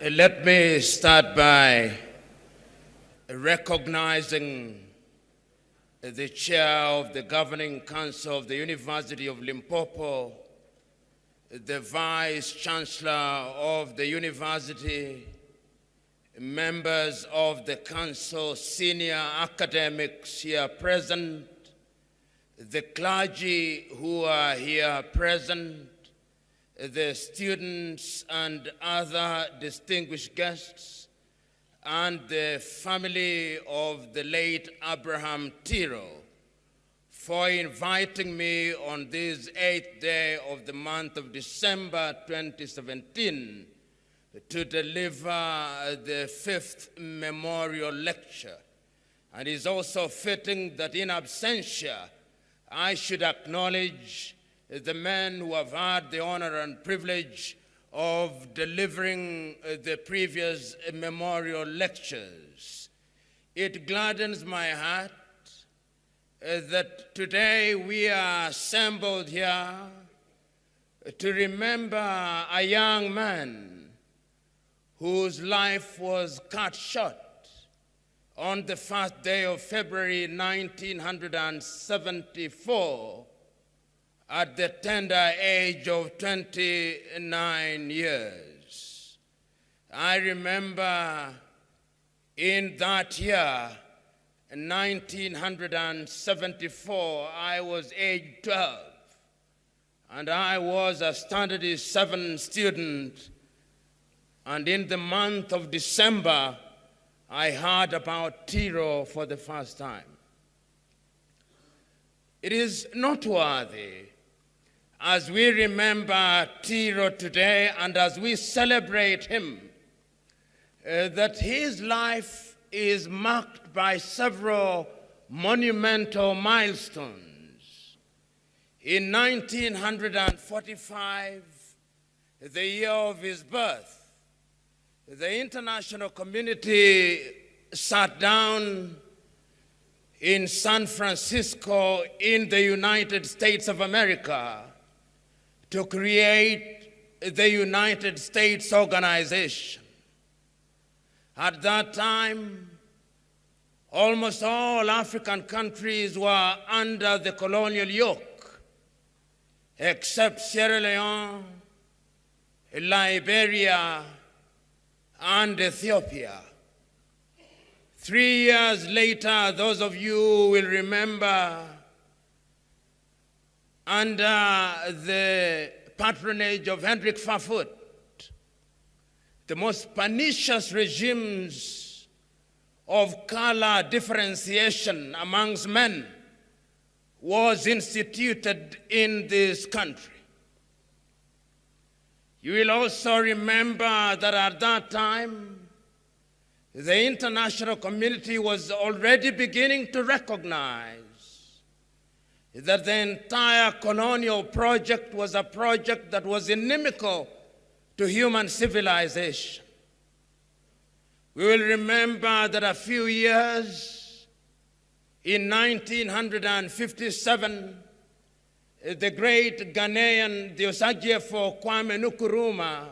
Let me start by recognizing the chair of the Governing Council of the University of Limpopo, the Vice Chancellor of the university, members of the council, senior academics here present, the clergy who are here present, the students and other distinguished guests, and the family of the late Abraham Tiro for inviting me on this 8th day of the month of December 2017 to deliver the 5th memorial lecture. And it's also fitting that in absentia, I should acknowledge the men who have had the honor and privilege of delivering the previous memorial lectures. It gladdens my heart that today we are assembled here to remember a young man whose life was cut short on the first day of February 1974 at the tender age of 29 years. I remember in that year, 1974, I was age 12, and I was a Standard 7 student, and in the month of December, I heard about Tiro for the first time. It is noteworthy as we remember Tiro today and as we celebrate him, that his life is marked by several monumental milestones. In 1945, the year of his birth, the international community sat down in San Francisco in the United States of America to create the United States Organization. At that time, almost all African countries were under the colonial yoke, except Sierra Leone, Liberia, and Ethiopia. 3 years later, those of you will remember, under the patronage of Hendrik Verwoerd, the most pernicious regimes of color differentiation amongst men was instituted in this country. You will also remember that at that time, the international community was already beginning to recognize that the entire colonial project was a project that was inimical to human civilization. We will remember that a few years in 1957, the great Ghanaian Diosaghiefo Kwame Nkrumah,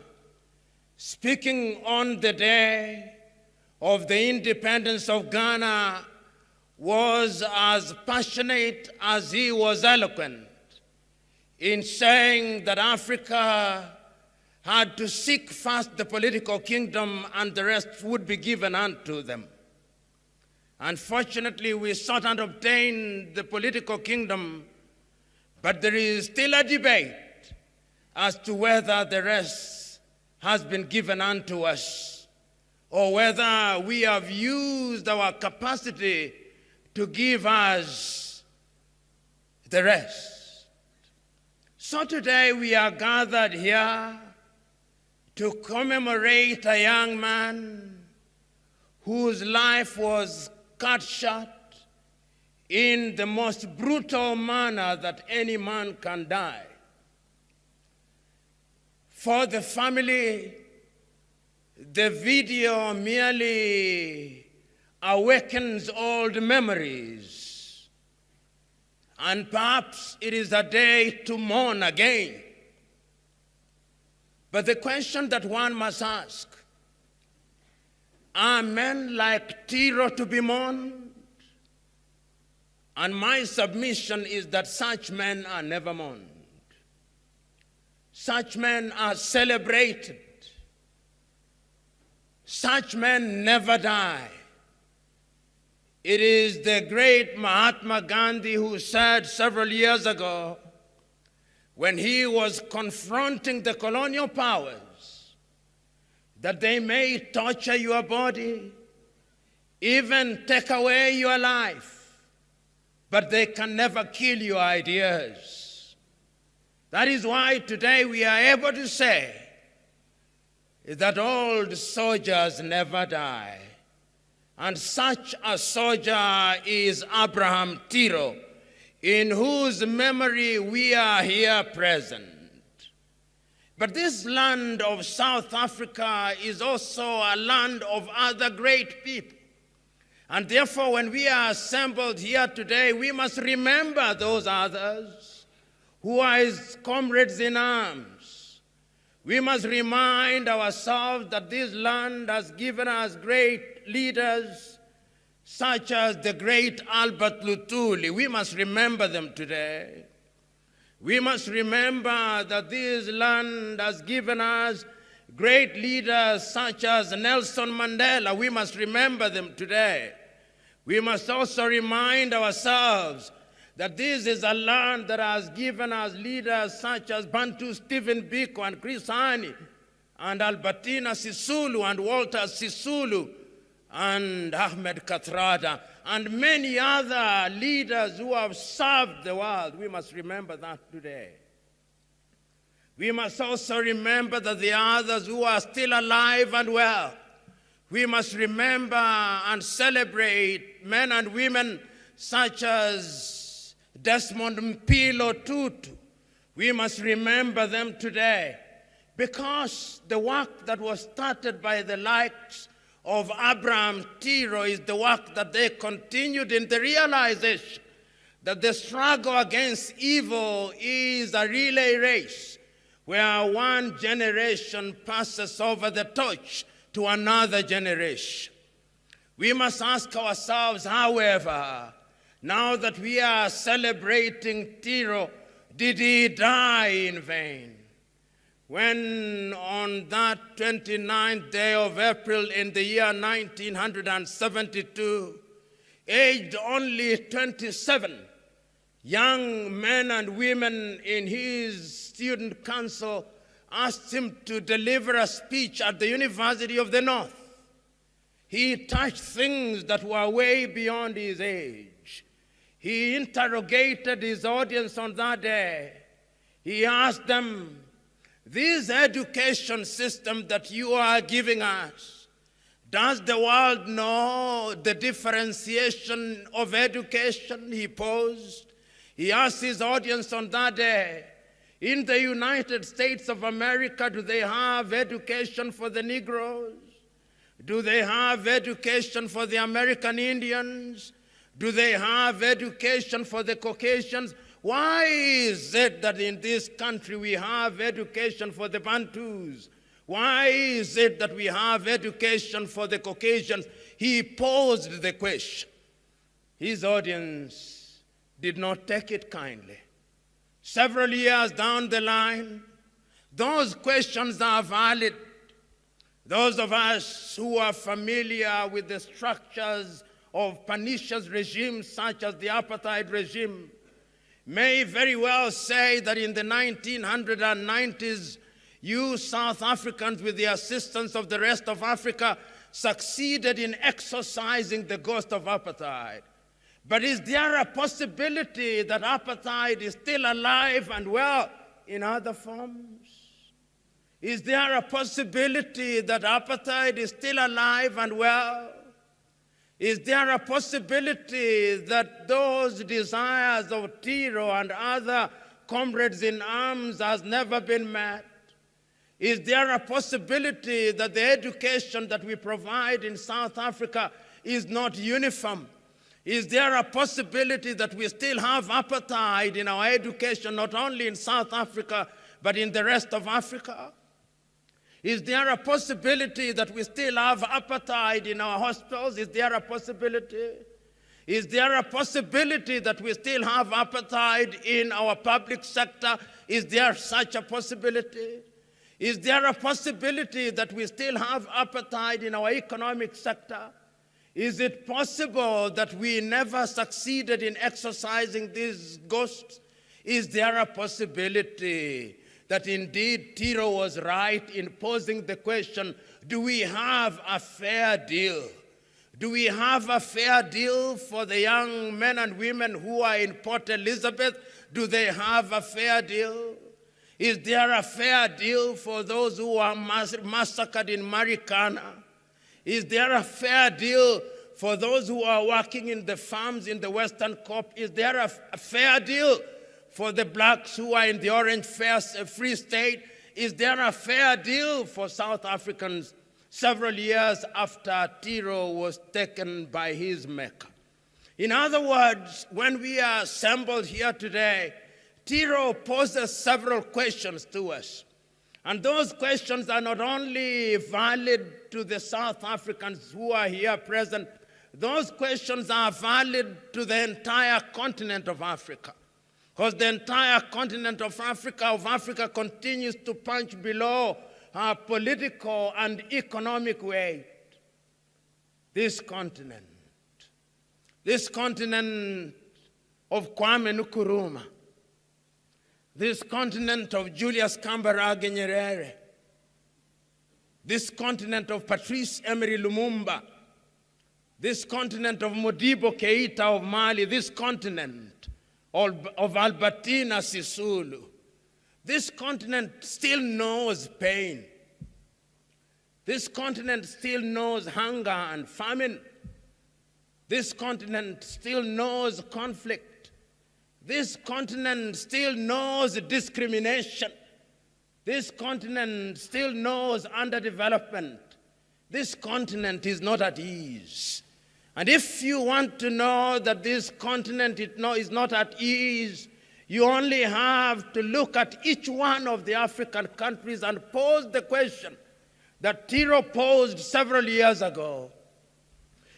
speaking on the day of the independence of Ghana, was as passionate as he was eloquent in saying that Africa had to seek first the political kingdom and the rest would be given unto them. Unfortunately, we sought and obtained the political kingdom, but there is still a debate as to whether the rest has been given unto us or whether we have used our capacity to give us the rest. So today we are gathered here to commemorate a young man whose life was cut short in the most brutal manner that any man can die. For the family, the video merely awakens old memories, and perhaps it is a day to mourn again. But the question that one must ask Are men like Tiro to be mourned? And my submission is that such men are never mourned. Such men are celebrated. Such men never die. It is the great Mahatma Gandhi who said several years ago, when he was confronting the colonial powers, that they may torture your body, even take away your life, but they can never kill your ideas. That is why today we are able to say that old soldiers never die. And such a soldier is Abraham Tiro, in whose memory we are here present. But this land of South Africa is also a land of other great people. And therefore, when we are assembled here today, we must remember those others who are his comrades in arms. We must remind ourselves that this land has given us great leaders, such as the great Albert Lutuli. We must remember them today. We must remember that this land has given us great leaders such as Nelson Mandela. We must remember them today. We must also remind ourselves that this is a land that has given us leaders such as Bantu Stephen Biko and Chris Hani and Albertina Sisulu and Walter Sisulu and Ahmed Kathrada and many other leaders who have served the world. We must remember that today. We must also remember that the others who are still alive and well. We must remember and celebrate men and women such as Desmond Mpilo Tutu. We must remember them today because the work that was started by the likes of Abraham Tiro is the work that they continued in the realization that the struggle against evil is a relay race where one generation passes over the torch to another generation. We must ask ourselves, however, now that we are celebrating Tiro, did he die in vain? When on that 29th day of April in the year 1972, aged only 27, young men and women in his student council asked him to deliver a speech at the University of the North. He touched things that were way beyond his age. He interrogated his audience on that day. He asked them, this education system that you are giving us, does the world know the differentiation of education? He posed. He asked his audience on that day, in the United States of America, do they have education for the Negroes? Do they have education for the American Indians? Do they have education for the Caucasians? Why is it that in this country we have education for the Bantus? Why is it that we have education for the Caucasians? He posed the question. His audience did not take it kindly. Several years down the line, those questions are valid. Those of us who are familiar with the structures of pernicious regimes such as the apartheid regime may very well say that in the 1990s, you South Africans, with the assistance of the rest of Africa, succeeded in exorcising the ghost of apartheid. But is there a possibility that apartheid is still alive and well in other forms? Is there a possibility that apartheid is still alive and well? Is there a possibility that those desires of Tiro and other comrades in arms has never been met? Is there a possibility that the education that we provide in South Africa is not uniform? Is there a possibility that we still have apartheid in our education, not only in South Africa, but in the rest of Africa? Is there a possibility that we still have apartheid in our hospitals? Is there a possibility? Is there a possibility that we still have apartheid in our public sector? Is there such a possibility? Is there a possibility that we still have apartheid in our economic sector? Is it possible that we never succeeded in exorcising these ghosts? Is there a possibility that indeed Tiro was right in posing the question, do we have a fair deal? Do we have a fair deal for the young men and women who are in Port Elizabeth? Do they have a fair deal? Is there a fair deal for those who are massacred in Marikana? Is there a fair deal for those who are working in the farms in the Western Cape? Is there a fair deal for the blacks who are in the Orange Free State? Is there a fair deal for South Africans several years after Tiro was taken by his maker? In other words, when we are assembled here today, Tiro poses several questions to us. And those questions are not only valid to the South Africans who are here present, those questions are valid to the entire continent of Africa. Because the entire continent of Africa continues to punch below our political and economic weight. This continent of Kwame Nkrumah, this continent of Julius Kambarage Nyerere, this continent of Patrice Emery Lumumba, this continent of Modibo Keita of Mali, this continent of Albertina Sisulu, this continent still knows pain. This continent still knows hunger and famine. This continent still knows conflict. This continent still knows discrimination. This continent still knows underdevelopment. This continent is not at ease. And if you want to know that this continent is not at ease, you only have to look at each one of the African countries and pose the question that Tiro posed several years ago.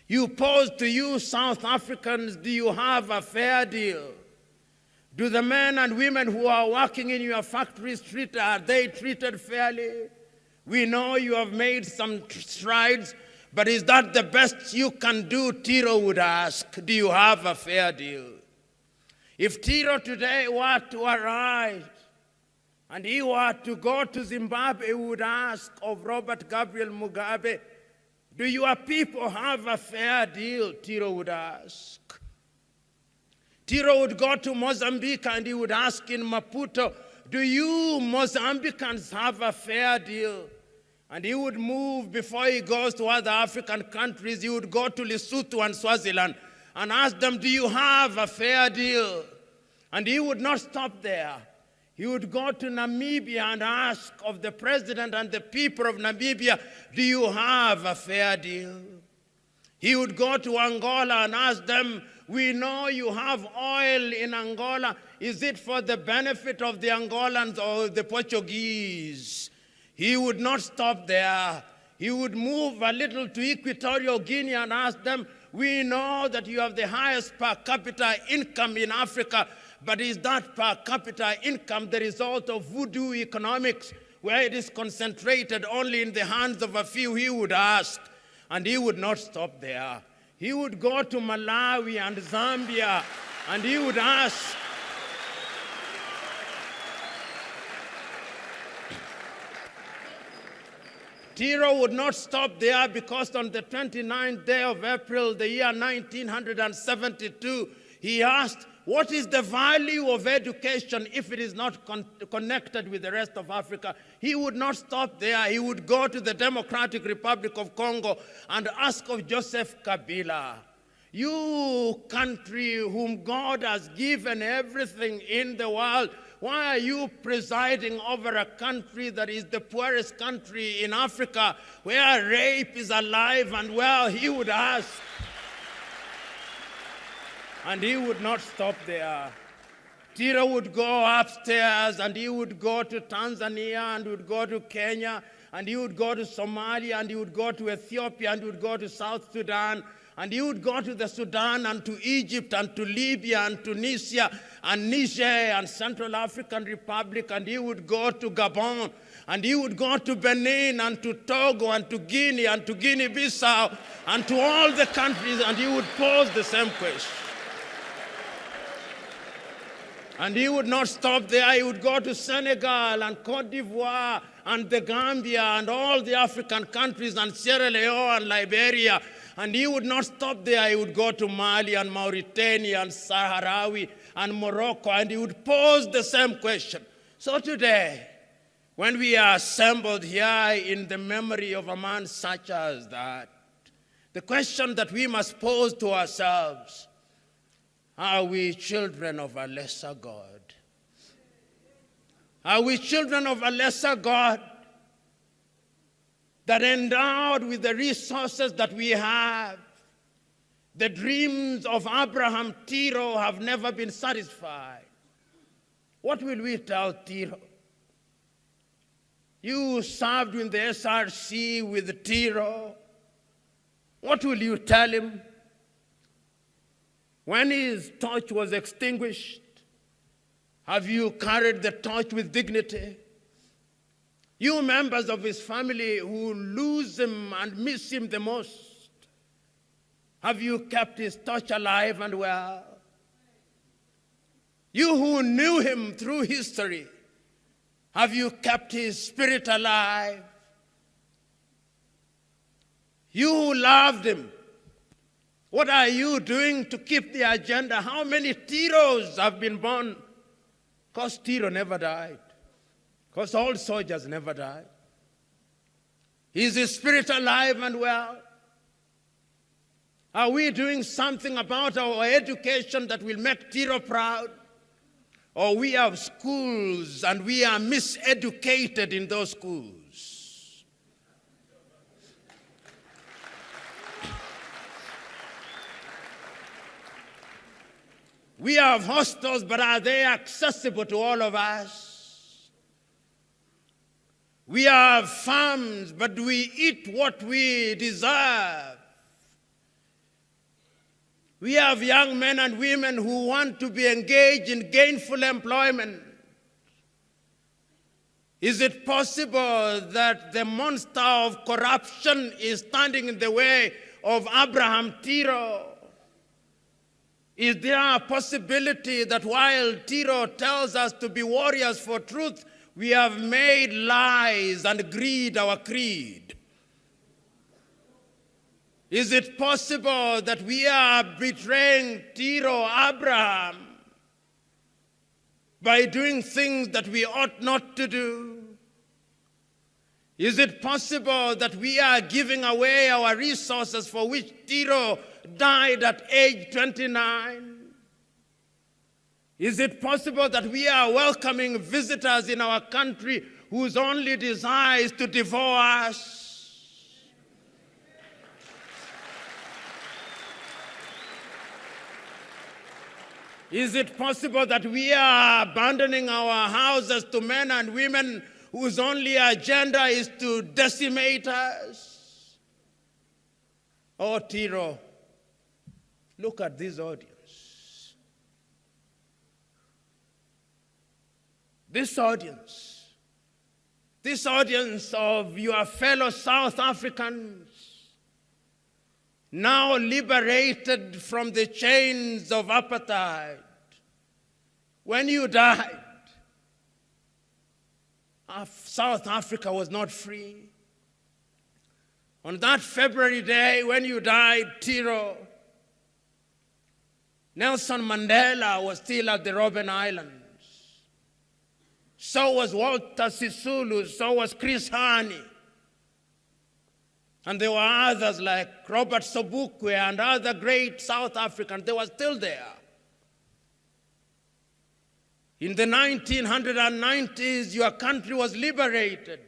You posed to you, South Africans, do you have a fair deal? Do the men and women who are working in your factories, are they treated fairly? We know you have made some strides, but is that the best you can do? Tiro would ask, do you have a fair deal? If Tiro today were to arise and he were to go to Zimbabwe, he would ask of Robert Gabriel Mugabe, do your people have a fair deal? Tiro would ask. Tiro would go to Mozambique and he would ask in Maputo, do you Mozambicans have a fair deal? And he would move before he goes to other African countries. He would go to Lesotho and Swaziland and ask them, do you have a fair deal? And he would not stop there. He would go to Namibia and ask of the president and the people of Namibia, do you have a fair deal? He would go to Angola and ask them, we know you have oil in Angola. Is it for the benefit of the Angolans or the Portuguese? He would not stop there. He would move a little to Equatorial Guinea and ask them, we know that you have the highest per capita income in Africa, but is that per capita income the result of voodoo economics, where it is concentrated only in the hands of a few? He would ask, and he would not stop there. He would go to Malawi and Zambia, and he would ask, Tiro would not stop there, because on the 29th day of April, the year 1972, he asked, what is the value of education if it is not connected with the rest of Africa? He would not stop there. He would go to the Democratic Republic of Congo and ask of Joseph Kabila, you country whom God has given everything in the world, why are you presiding over a country that is the poorest country in Africa, where rape is alive and well? He would ask. And he would not stop there. Tiro would go upstairs and he would go to Tanzania and would go to Kenya and he would go to Somalia, and he would go to Ethiopia, and he would go to South Sudan, and he would go to the Sudan, and to Egypt, and to Libya, and Tunisia, and Niger, and Central African Republic, and he would go to Gabon, and he would go to Benin, and to Togo, and to Guinea-Bissau, and to all the countries, and he would pose the same question. And he would not stop there. He would go to Senegal and Cote d'Ivoire and the Gambia and all the African countries and Sierra Leone and Liberia. And he would not stop there. He would go to Mali and Mauritania and Sahrawi and Morocco, and he would pose the same question. So today, when we are assembled here in the memory of a man such as that, the question that we must pose to ourselves: are we children of a lesser God? Are we children of a lesser God that endowed with the resources that we have? The dreams of Abraham Tiro have never been satisfied. What will we tell Tiro? You served in the SRC with Tiro. What will you tell him? When his torch was extinguished, have you carried the torch with dignity? You members of his family who lose him and miss him the most, have you kept his torch alive and well? You who knew him through history, have you kept his spirit alive? You who loved him, what are you doing to keep the agenda? How many Tiros have been born? Because Tiro never died. Because all soldiers never died. Is his spirit alive and well? Are we doing something about our education that will make Tiro proud? Or we have schools and we are miseducated in those schools? We have hostels, but are they accessible to all of us? We have farms, but do we eat what we deserve? We have young men and women who want to be engaged in gainful employment. Is it possible that the monster of corruption is standing in the way of Abraham Tiro? Is there a possibility that while Tiro tells us to be warriors for truth, we have made lies and greed our creed? Is it possible that we are betraying Tiro, Abraham, by doing things that we ought not to do? Is it possible that we are giving away our resources for which Tiro died at age 29? Is it possible that we are welcoming visitors in our country whose only desire is to devour us? Is it possible that we are abandoning our houses to men and women whose only agenda is to decimate us? Oh, Tiro, look at this audience. This audience of your fellow South Africans, now liberated from the chains of apartheid. When you died, South Africa was not free. On that February day when you died, Tiro, Nelson Mandela was still at the Robben Islands. So was Walter Sisulu, so was Chris Hani. And there were others like Robert Sobukwe and other great South Africans. They were still there. In the 1990s, your country was liberated.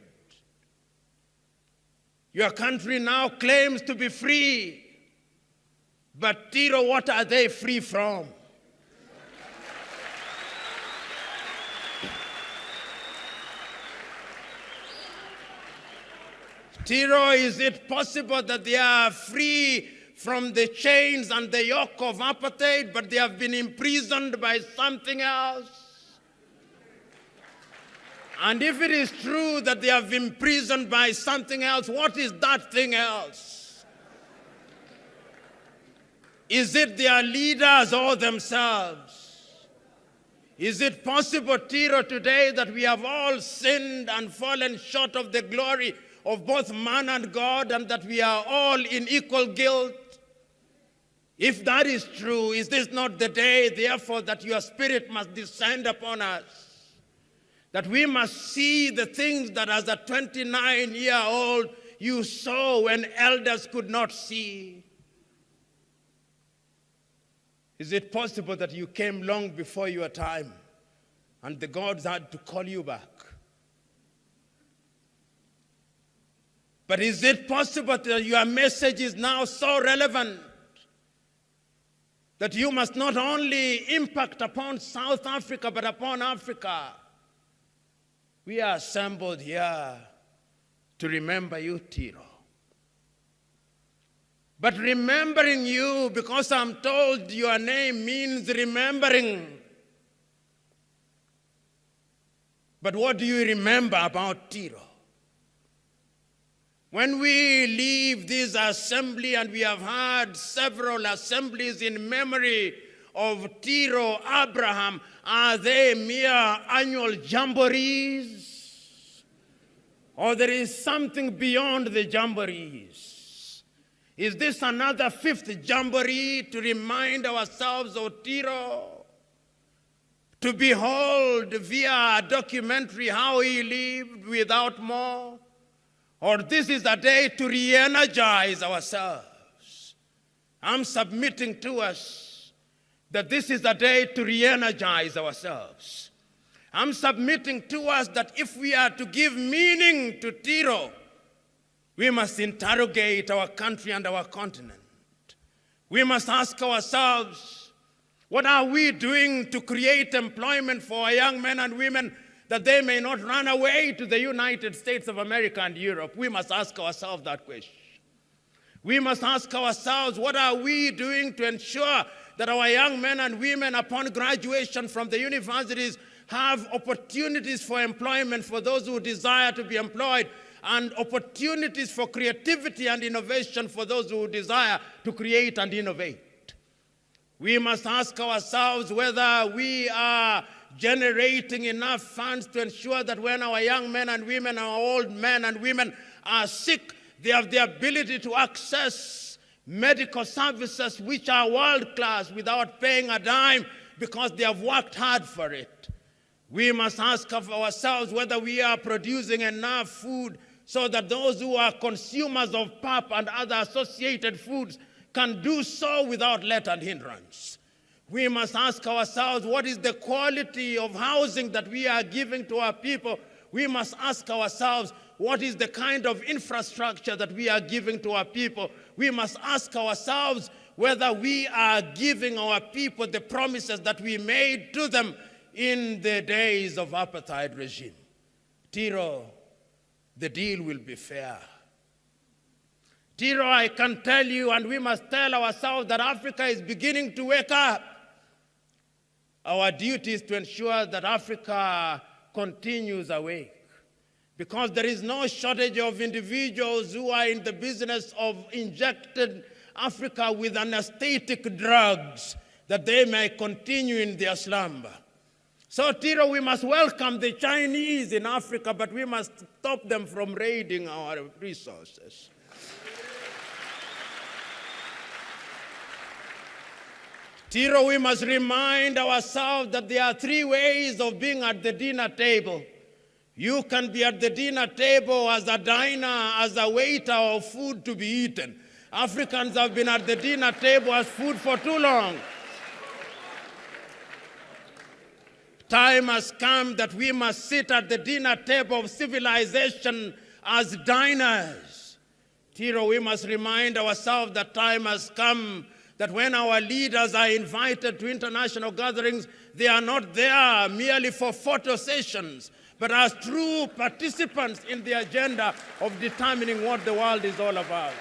Your country now claims to be free. But Tiro, what are they free from? Tiro, is it possible that they are free from the chains and the yoke of apartheid, but they have been imprisoned by something else? And if it is true that they have been imprisoned by something else, what is that thing else? Is it their leaders or themselves? Is it possible, Tiro, today that we have all sinned and fallen short of the glory of both man and God, and that we are all in equal guilt? If that is true, is this not the day, therefore, that your Spirit must descend upon us? That we must see the things that as a 29-year-old you saw when elders could not see? Is it possible that you came long before your time and the gods had to call you back? But is it possible that your message is now so relevant that you must not only impact upon South Africa, but upon Africa? We are assembled here to remember you, Tiro. But remembering you, because I'm told your name means remembering. But what do you remember about Tiro? When we leave this assembly, and we have had several assemblies in memory of Tiro Abraham, are they mere annual jamborees? Or there is something beyond the jamborees? Is this another fifth jamboree to remind ourselves of Tiro? To behold via a documentary how he lived without more? Or this is a day to re-energize ourselves? I'm submitting to us that this is a day to re-energize ourselves. I'm submitting to us that if we are to give meaning to Tiro, we must interrogate our country and our continent. We must ask ourselves, what are we doing to create employment for our young men and women that they may not run away to the United States of America and Europe? We must ask ourselves that question. We must ask ourselves, what are we doing to ensure that our young men and women, upon graduation from the universities, have opportunities for employment for those who desire to be employed, and opportunities for creativity and innovation for those who desire to create and innovate? We must ask ourselves whether we are generating enough funds to ensure that when our young men and women, our old men and women are sick, they have the ability to access medical services which are world-class without paying a dime because they have worked hard for it. We must ask of ourselves whether we are producing enough food so that those who are consumers of pap and other associated foods can do so without let and hindrance. We must ask ourselves, what is the quality of housing that we are giving to our people? We must ask ourselves, what is the kind of infrastructure that we are giving to our people? We must ask ourselves whether we are giving our people the promises that we made to them in the days of apartheid regime. Tiro, the deal will be fair. Tiro, I can tell you, and we must tell ourselves, that Africa is beginning to wake up. Our duty is to ensure that Africa continues awake, because there is no shortage of individuals who are in the business of injecting Africa with anesthetic drugs that they may continue in their slumber. So, Tiro, we must welcome the Chinese in Africa, but we must stop them from raiding our resources. Tiro, we must remind ourselves that there are three ways of being at the dinner table. You can be at the dinner table as a diner, as a waiter of food to be eaten. Africans have been at the dinner table as food for too long. Time has come that we must sit at the dinner table of civilization as diners. Tiro, we must remind ourselves that time has come that when our leaders are invited to international gatherings, they are not there merely for photo sessions, but as true participants in the agenda of determining what the world is all about.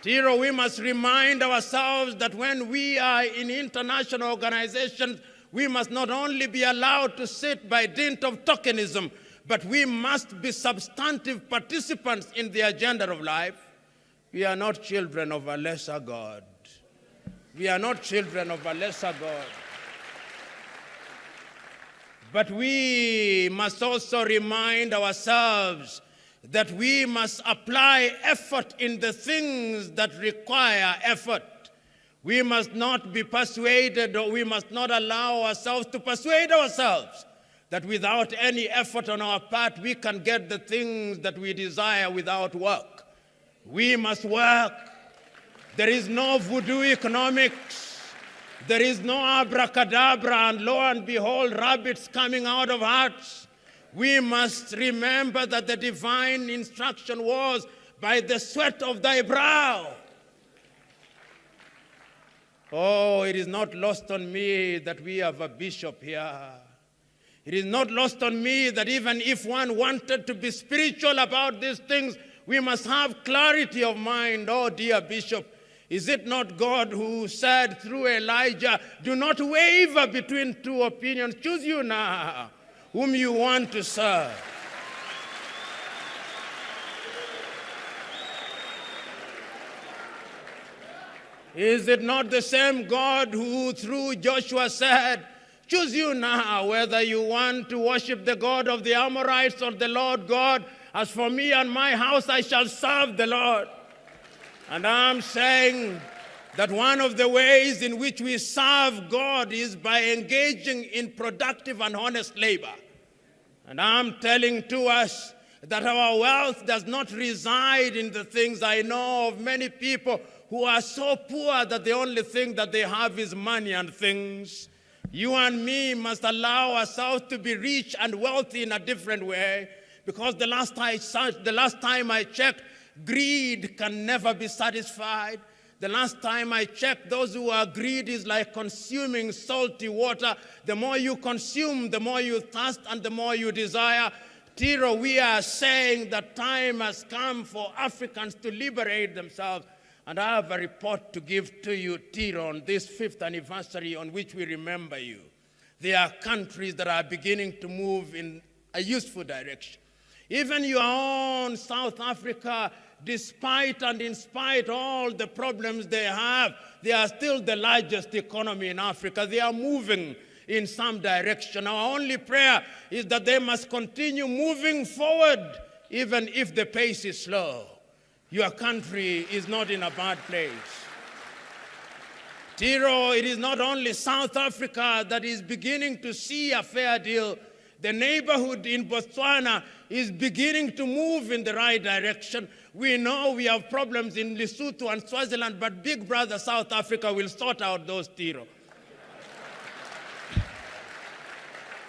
Tiro, we must remind ourselves that when we are in international organizations, we must not only be allowed to sit by dint of tokenism, but we must be substantive participants in the agenda of life. We are not children of a lesser God. We are not children of a lesser God. But we must also remind ourselves that we must apply effort in the things that require effort. We must not be persuaded, or we must not allow ourselves to persuade ourselves that without any effort on our part, we can get the things that we desire without work. We must work. There is no voodoo economics. There is no abracadabra and lo and behold, rabbits coming out of hats. We must remember that the divine instruction was, by the sweat of thy brow. Oh, it is not lost on me that we have a bishop here. It is not lost on me that even if one wanted to be spiritual about these things, we must have clarity of mind. Oh, dear bishop, is it not God who said through Elijah, do not waver between two opinions. Choose you now whom you want to serve. Is it not the same God who through Joshua said, choose you now whether you want to worship the God of the Amorites or the Lord God. As for me and my house, I shall serve the Lord. And I'm saying that one of the ways in which we serve God is by engaging in productive and honest labor. And I'm telling to us that our wealth does not reside in the things. I know of many people who are so poor that the only thing that they have is money and things. You and me must allow ourselves to be rich and wealthy in a different way, because the last time I checked, greed can never be satisfied. The last time I checked, those who are greedy is like consuming salty water. The more you consume, the more you thirst and the more you desire. Tiro, we are saying that time has come for Africans to liberate themselves. And I have a report to give to you, Tiro, on this 5th anniversary on which we remember you. There are countries that are beginning to move in a useful direction. Even your own South Africa, despite and in spite all the problems they are still the largest economy in Africa. They are moving in some direction. Our only prayer is that they must continue moving forward, even if the pace is slow. Your country is not in a bad place. Tiro, it is not only South Africa that is beginning to see a fair deal. The neighborhood in Botswana is beginning to move in the right direction. We know we have problems in Lesotho and Swaziland, but big brother South Africa will sort out those, Tiro.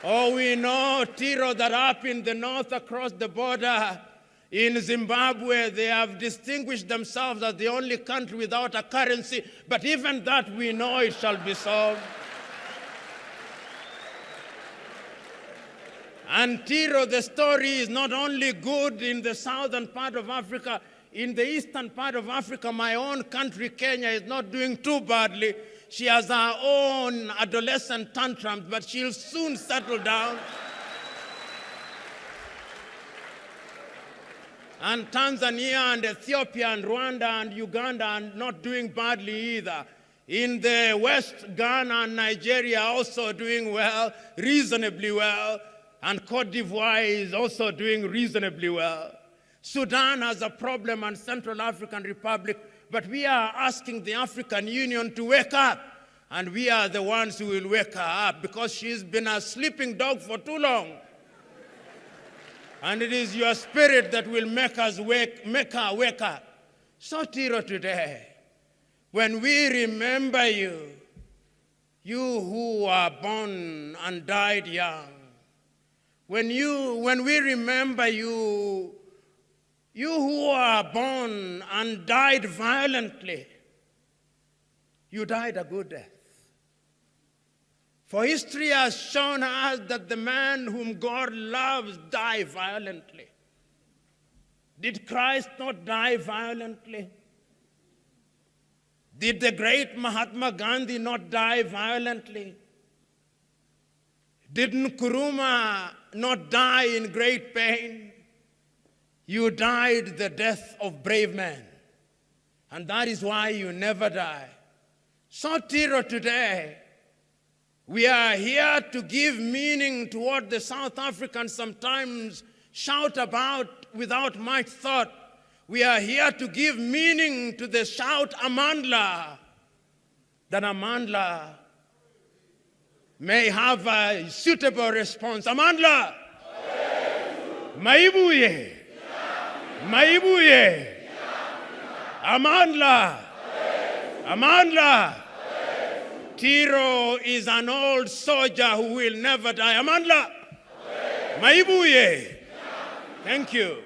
Oh, we know, Tiro, that up in the north across the border, in Zimbabwe, they have distinguished themselves as the only country without a currency, but even that we know it shall be solved. And Tiro, the story is not only good in the southern part of Africa, in the eastern part of Africa, my own country, Kenya, is not doing too badly. She has her own adolescent tantrums, but she'll soon settle down. And Tanzania and Ethiopia and Rwanda and Uganda are not doing badly either. In the West, Ghana and Nigeria are also doing well, reasonably well. And Cote d'Ivoire is also doing reasonably well. Sudan has a problem, and Central African Republic, but we are asking the African Union to wake up. And we are the ones who will wake her up, because she's been a sleeping dog for too long. And it is your spirit that will make her wake up. So, Tiro, today, when we remember you, you who are born and died young, when we remember you, you who are born and died violently, you died a good death. For history has shown us that the man whom God loves died violently. Did Christ not die violently? Did the great Mahatma Gandhi not die violently? Did Nkrumah not die in great pain? You died the death of brave men, and that is why you never die. So Tiro, today, we are here to give meaning to what the South Africans sometimes shout about without much thought. We are here to give meaning to the shout Amandla, that Amandla may have a suitable response. Amandla! Maibuye! Maibuye! Amandla! Amandla! Tiro is an old soldier who will never die. Amandla! Maibuye! Thank you.